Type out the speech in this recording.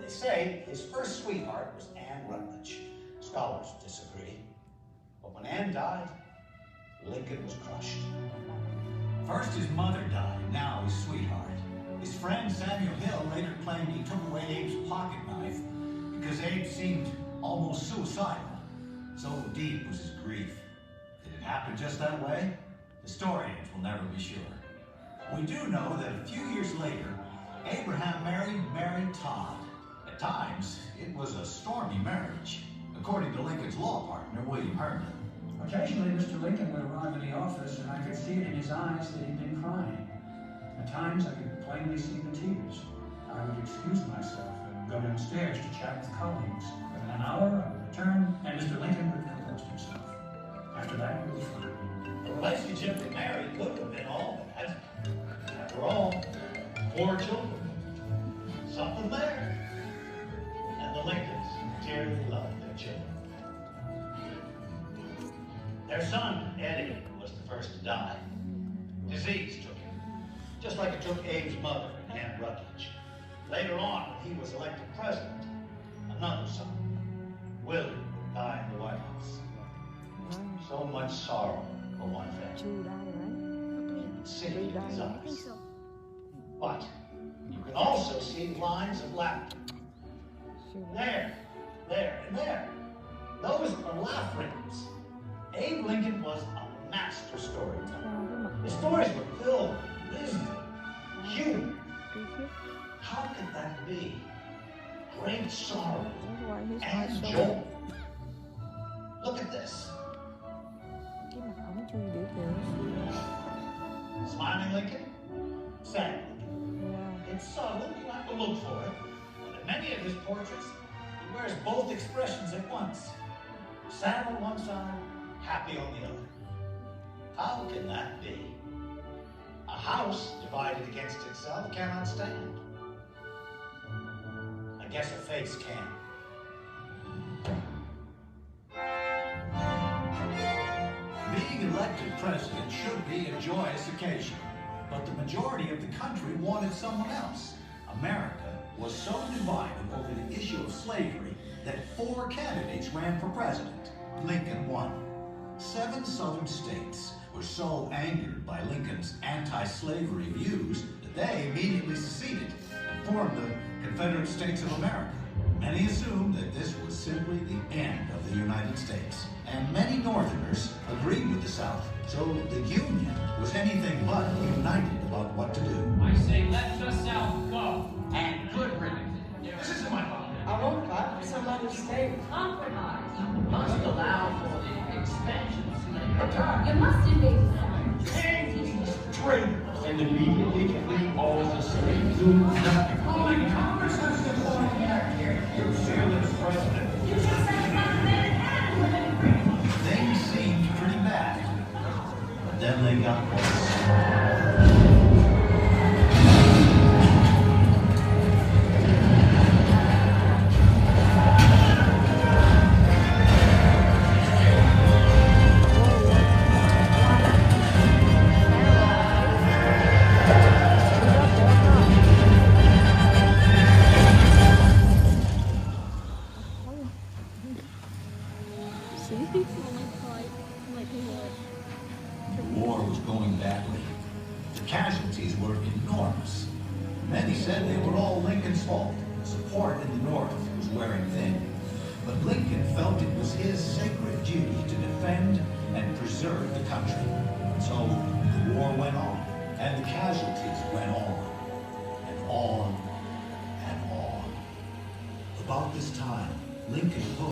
They say his first sweetheart was Anne Rutledge. Scholars disagree. But when Anne died, Lincoln was crushed. First his mother died, now his sweetheart. His friend Samuel Hill later claimed he took away Abe's pocket knife because Abe seemed almost suicidal. So deep was his grief. Did it happen just that way? Historians will never be sure. We do know that a few years later, Abraham married Mary Todd. At times, it was a stormy marriage, according to Lincoln's law partner, William Herndon. Occasionally, Mr. Lincoln would arrive in the office, and I could see it in his eyes that he'd been crying. At times, I could plainly see the tears. I would excuse myself and go downstairs to chat with colleagues. Within an hour, I would return, and Mr. Lincoln would compose himself. After that, we would fine. The relationship with Mary couldn't have been all bad. After all, 4 children. Something there. And the Lincolns dearly loved their children. Their son, Eddie, was the first to die. Disease took him, just like it took Abe's mother, Anne Rutledge. Later on, when he was elected president, another son, William, would die in the White House. So much sorrow for one family. You can see it in his eyes. But you can also see lines of laughter. There, and there. Those are laugh ribbons. Abe Lincoln was a master storyteller. His stories were filled with wisdom, humor. How could that be? Great sorrow and joy. Look at this. Smiling Lincoln, sad Lincoln. It's subtle, you have to look for it. But in many of his portraits, he wears both expressions at once. Sad on one side, happy on the other. How can that be? A house divided against itself cannot stand. I guess a face can. Being elected president should be a joyous occasion, but the majority of the country wanted someone else. America was so divided over the issue of slavery that 4 candidates ran for president. Lincoln won. 7 southern states were so angered by Lincoln's anti-slavery views that they immediately seceded and formed the Confederate States of America. Many assumed that this was simply the end of the United States, and many Northerners agreed with the South. So the Union was anything but united about what to do. I say let the South go, and good riddance. This isn't my fault. I won't fight for some other state. Compromise. You must allow for the expansion of slavery. You must invade the South. Traitors. And immediately flee all the slaves. Only Congress has to appoint you're fearless president. You should send one man and women free. Things seemed pretty bad, but then they got worse. The war was going badly. The casualties were enormous. Many said they were all Lincoln's fault. Support in the North was wearing thin. But Lincoln felt it was his sacred duty to defend and preserve the country. So the war went on, and the casualties went on, and on, and on. About this time, Lincoln